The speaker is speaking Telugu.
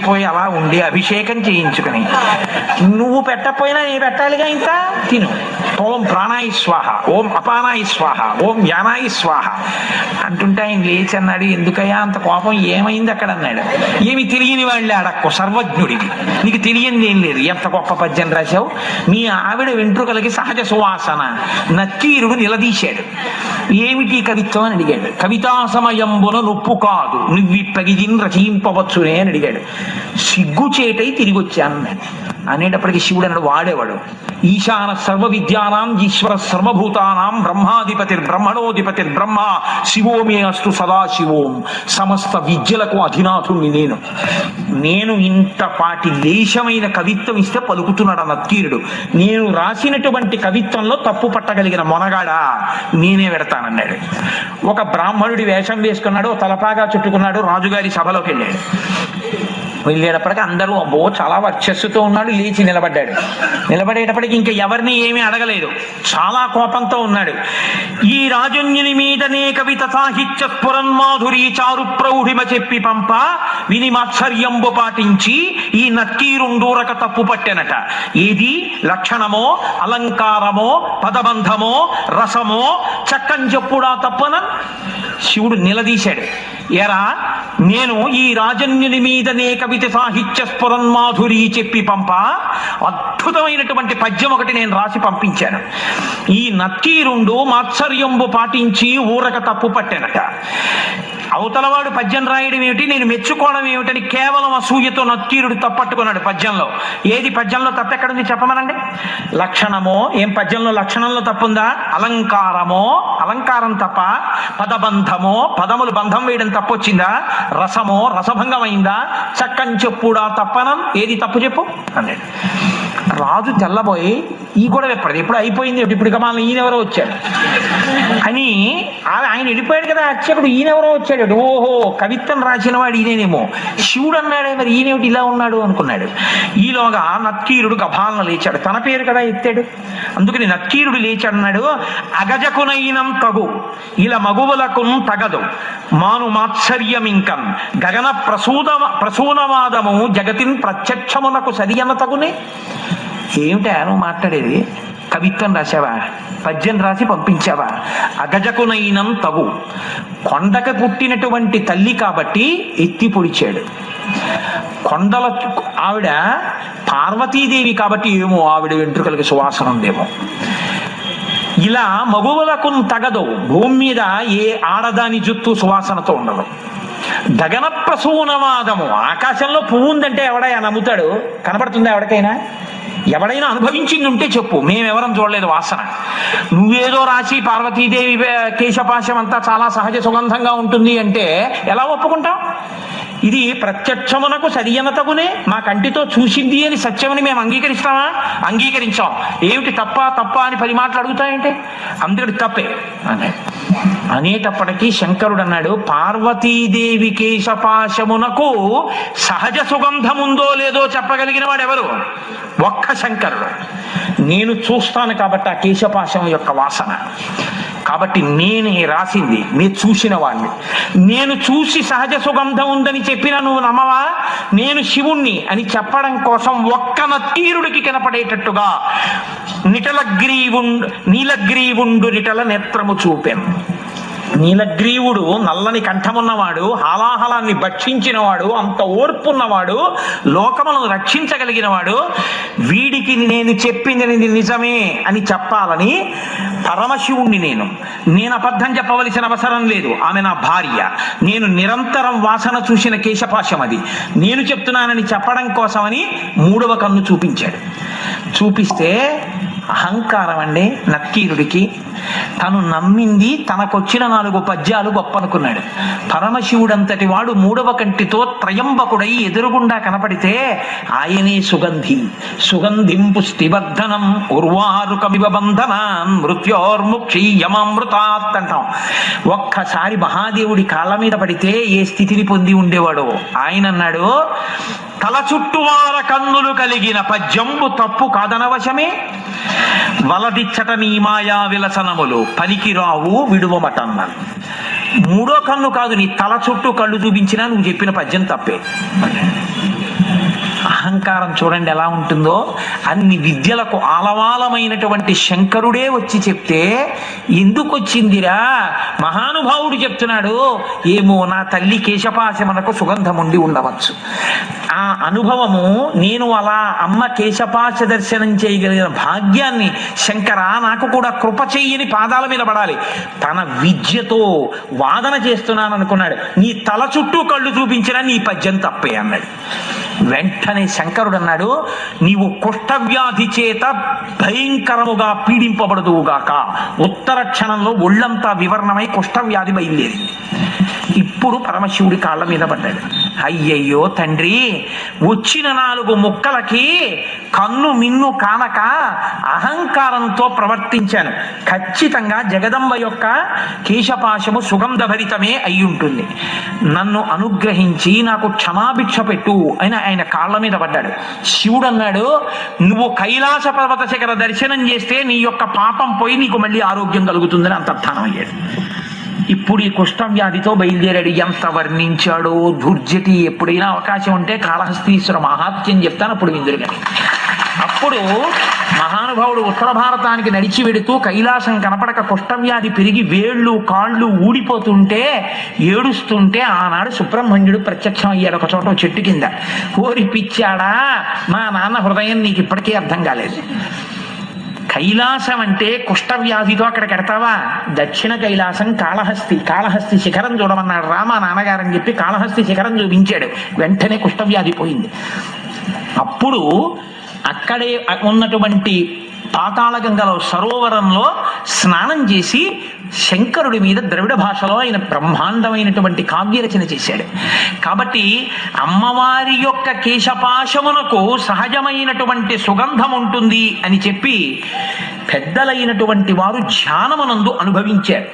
పోయి అలా ఉండి అభిషేకం చేయించుకుని నువ్వు పెట్టకపోయినా నేను పెట్టాలిగా ఇంత తిను. ఓం ప్రాణాయి స్వాహ, ఓం అపానాయి స్వాహ, ఓం యానాయి స్వాహ అంటుంటే ఆయన లేచి అన్నాడు, ఎందుకయ్యా అంత కోపం, ఏమైంది అక్కడ అన్నాడు. ఏమి తెలియని వాళ్ళే అడక్కు, సర్వజ్ఞుడివి, నీకు తెలియంది ఏం లేదు, ఎంత గొప్ప పద్యం రాశావు. మీ ఆవిడ వెంట్రుకలకి సహజ సువాసన. నక్కీరుడు నిలదీశాడు, ఏమిటి కవిత్వం అని అడిగాడు. కవితా సమయంబున నొప్పు కాదు నువ్విప్పగిదిన్ రచయింపవచ్చునే అని అడిగాడు. సిగ్గుచేటై తిరిగి వచ్చాను అనేటప్పటికీ శివుడు అన్నాడు, వాడేవాడు ఈశాన సర్వ విద్యానాం ఈశ్వర సర్వభూతానాం బ్రహ్మాధిపతిర్ బ్రహ్మ శివోమే అస్తు సదాశివోం. సమస్త విద్యలకు అధినాథుణ్ణి నేను ఇంతపాటి లేశమైన కవిత్వం ఇస్తే పలుకుతున్నాడు ఆ నక్కీరుడు. నేను రాసినటువంటి కవిత్వంలో తప్పు పట్టగలిగిన మొనగాడా నేనే పెడతానన్నాడు. ఒక బ్రాహ్మణుడి వేషం వేసుకున్నాడు, తలపాగా చుట్టుకున్నాడు, రాజుగారి సభలోకి వెళ్ళాడు. వెళ్ళేటప్పటికి అందరూ అబ్బో చాలా వర్చస్సుతో ఉన్నాడు, లేచి నిలబడ్డాడు. నిలబడేటప్పటికి ఇంకా ఎవరిని ఏమీ అడగలేదు, చాలా కోపంతో ఉన్నాడు. ఈ రాజన్యుని మీదనే కవిత సాహిత్య స్ఫురన్మాధురి చారు ప్రౌఢిమ చెప్పి పంప విని మాత్సర్యంబు పాటించి ఈ నక్కీరుండూరక తప్పు పట్టెనట. ఏది లక్షణమో అలంకారమో పదబంధమో రసమో చక్కని చెప్పుడా తప్పన. శివుడు నిలదీశాడు, ఎరా నేను ఈ రాజన్యుని మీదనే కవిత సాహిత్య స్ఫురన్మాధురి చెప్పి పంప అద్భుతమైనటువంటి పద్యం ఒకటి నేను రాసి పంపించాను. ఈ నక్కీరుండు మాత్సర్యంబు పాటించి ఊరక తప్పు పట్టానట. అవతలవాడు పద్యం రాయడం ఏమిటి, నేను మెచ్చుకోవడం ఏమిటని కేవలం అసూయతో నక్కీరుడు తప్పట్టుకున్నాడు పద్యంలో. ఏది పద్యంలో తప్పు ఎక్కడుంది చెప్పమనండి. లక్షణమో, ఏం పద్యంలో లక్షణంలో తప్పుందా? అలంకారమో, అలంకారం తప్ప. పదబంధమో, పదములు బంధం వేయడం తప్పొచ్చిందా? రసమో, రసభంగం అయిందా? చక్కని చెప్పుడా తప్పనం, ఏది తప్పు చెప్పు అన్నాడు. రాజు తెల్లబోయి ఈ గొడవ ఎప్పుడు అయిపోయింది, ఇప్పుడు ఇక మళ్ళీ ఈయనెవరో వచ్చాడు అని. ఆయన వెళ్ళిపోయాడు కదా అర్చకుడు, ఈయనెవరో వచ్చాడు. ఓహో కవిత్వం రాసిన వాడు ఈయనేమో. శివుడు అన్నాడే, మరి ఈయనేమిటి ఇలా ఉన్నాడు అనుకున్నాడు. ఈలోగా నక్కీరుడు గభాలను లేచాడు, తన పేరు కదా ఎత్తాడు. అందుకని నక్కీరుడు లేచాడు, అన్నాడు, అగజకునైనం తగు ఇలా మగువులకు తగదు మాను మాత్సర్యమింకం గగన ప్రసూనవాదము జగతిన్ ప్రత్యక్షమునకు సరియన తగునే. ఏమిటా నువ్వు మాట్లాడేది? కవిత్వం రాశావా? పద్యం రాసి పంపించావా? అగజకునైనం తగు, కొండకు పుట్టినటువంటి తల్లి కాబట్టి ఎత్తి పొడిచాడు. కొండల ఆవిడ పార్వతీదేవి కాబట్టి ఏమో ఆవిడ వెంట్రుకలకి సువాసన ఉందేమో. ఇలా మగువులకు తగదు, భూమి మీద ఏ ఆడదాని జుత్తు సువాసనతో ఉండదు. గగన ప్రసూనవాదము, ఆకాశంలో పువ్వు ఉందంటే ఎవడైనా నమ్ముతాడు? కనపడుతుందా ఎవరికైనా? ఎవడైనా అనుభవించింది ఉంటే చెప్పు, మేమెవరం చూడలేదు వాసన. నువ్వేదో రాసి పార్వతీదేవి కేశపాశం అంతా చాలా సహజ సుగంధంగా ఉంటుంది అంటే ఎలా ఒప్పుకుంటాం? ఇది ప్రత్యక్షమునకు సరియనతగునే, మా కంటితో చూసింది అని సత్యమని మేము అంగీకరిస్తామా? అంగీకరించాం. ఏమిటి తప్ప అని 10 మాటలు అడుగుతాయంటే అందుకని తప్పే అన్నాడు. అనేటప్పటికీ శంకరుడు అన్నాడు, పార్వతీదేవి కేశపాశమునకు సహజ సుగంధముందో లేదో చెప్పగలిగిన వాడు ఎవరు? ఒక్క శంకరుడు. నేను చూస్తాను కాబట్టి ఆ కేశపాశం యొక్క వాసన, కాబట్టి నేనే రాసింది, నేను చూసిన వాడిని. నేను చూసి సహజ సుగంధం ఉందని చెప్పినా నువ్వు నమ్మవా? నేను శివుణ్ణి అని చెప్పడం కోసం ఒక్క నక్కీరుడికి కనపడేటట్టుగా నీలగ్రీవుండు నిటల నేత్రము చూపాను. నీలగ్రీవుడు నల్లని కంఠమున్నవాడు, హాలాహలాన్ని భక్షించినవాడు, అంత ఓర్పున్నవాడు, లోకములను రక్షించగలిగినవాడు. వీడికి నేను చెప్పింది నిజమే అని చెప్పాలని పరమశివుణ్ణి నేను అబద్ధం చెప్పవలసిన అవసరం లేదు. ఆమె నా భార్య, నేను నిరంతరం వాసన చూసిన కేశపాశం అది. నేను చెప్తున్నానని చెప్పడం కోసమని 3వ కన్ను చూపించాడు. చూపిస్తే అహంకారం అండి నక్కీరుడికి. తను నమ్మింది, తనకొచ్చిన 4 పద్యాలు గొప్ప అనుకున్నాడు. పరమశివుడంతటి వాడు 3వ కంటితో త్రయంబకుడై ఎదురుగుండా కనపడితే ఆయనే సుగంధిం పుష్టివర్ధనం ఉర్వారుకమివ బంధనాన్ మృత్యోర్ముక్షీయమామృతాత్ అంటాం. ఒక్కసారి మహాదేవుడి కాళ్ళ మీద పడితే ఏ స్థితిని పొంది ఉండేవాడో ఆయన అన్నాడు, తల చుట్టువార కన్నులు కలిగిన పద్యంబు తప్పు కాదనవశమే, వలదిచ్చట నీ మాయా విలసనములు పనికిరావు విడువమటన్నాను. మూడో కన్ను కాదు, నీ తల చుట్టూ కళ్ళు చూపించినా నువ్వు చెప్పిన పద్యం తప్పే. అహంకారం చూడండి ఎలా ఉంటుందో. అన్ని విద్యలకు ఆలవాలమైనటువంటి శంకరుడే వచ్చి చెప్తే ఎందుకు వచ్చిందిరా? మహానుభావుడు చెప్తున్నాడు, ఏమో నా తల్లి కేశపాశమునకు సుగంధం ఉండి ఉండవచ్చు. ఆ అనుభవము, నేను అలా అమ్మ కేశపాశ దర్శనం చేయగలిగిన భాగ్యాన్ని శంకర నాకు కూడా కృప చెయ్యని పాదాల మీద పడాలి. తన విద్యతో వాదన చేస్తున్నాను అనుకున్నాడు. నీ తల చుట్టూ కళ్ళు చూపించినా నీ పద్యం తప్పే అన్నాడు. వెంటనే శంకరుడు అన్నాడు, నీవు కుష్ఠవ్యాధి చేత భయంకరముగా పీడింపబడదువుగాక. ఉత్తర క్షణంలో ఒళ్ళంతా వివరణమై కుష్ఠవ్యాధి బయలుదేరింది. ఇప్పుడు పరమశివుడి కాళ్ళ మీద పడ్డాడు. అయ్యయ్యో తండ్రి, వచ్చిన 4 ముక్కలకి కన్ను మిన్ను కానక అహంకారంతో ప్రవర్తించాను. ఖచ్చితంగా జగదంబ యొక్క కేశపాశము సుగంధభరితమే అయి ఉంటుంది. నన్ను అనుగ్రహించి నాకు క్షమాభిక్ష పెట్టు అని ఆయన కాళ్ళ మీద పడ్డాడు. శివుడు అన్నాడు, నువ్వు కైలాస పర్వత శిఖర దర్శనం చేస్తే నీ యొక్క పాపం పోయి నీకు మళ్ళీ ఆరోగ్యం కలుగుతుందని అంతర్ధానం అయ్యాడు. ఇప్పుడు ఈ కుష్ఠవ్యాధితో బయలుదేరాడు. ఎంత వర్ణించాడో దుర్జటి. ఎప్పుడైనా అవకాశం ఉంటే కాళహస్తీశ్వర మహాత్మ్యం చెప్తాను, అప్పుడు విందురు. కానీ అప్పుడు మహానుభావుడు ఉత్తర భారతానికి నడిచి వెడుతూ కైలాసం కనపడక కుష్ఠవ్యాధి పెరిగి వేళ్ళు కాళ్ళు ఊడిపోతుంటే ఏడుస్తుంటే ఆనాడు సుబ్రహ్మణ్యుడు ప్రత్యక్షం అయ్యాడు ఒక చోట చెట్టు కింద. ఓరి పిచ్చాడా, మా నాన్న హృదయం నీకు ఇప్పటికీ అర్థం కాలేదు. కైలాసం అంటే కుష్ఠవ్యాధితో అక్కడికి ఎడతావా? దక్షిణ కైలాసం కాళహస్తి శిఖరం చూడమన్నాడు రామ నాన్నగారని చెప్పి కాళహస్తి శిఖరం చూపించాడు. వెంటనే కుష్ఠవ్యాధి పోయింది. అప్పుడు అక్కడే ఉన్నటువంటి పాతాళగంగలో సరోవరంలో స్నానం చేసి శంకరుడి మీద ద్రవిడ భాషలో ఆయన బ్రహ్మాండమైనటువంటి కావ్యరచన చేశాడు. కాబట్టి అమ్మవారి యొక్క కేశపాశమునకు సహజమైనటువంటి సుగంధం ఉంటుంది అని చెప్పి పెద్దలైనటువంటి వారు ధ్యానమునందు అనుభవించారు.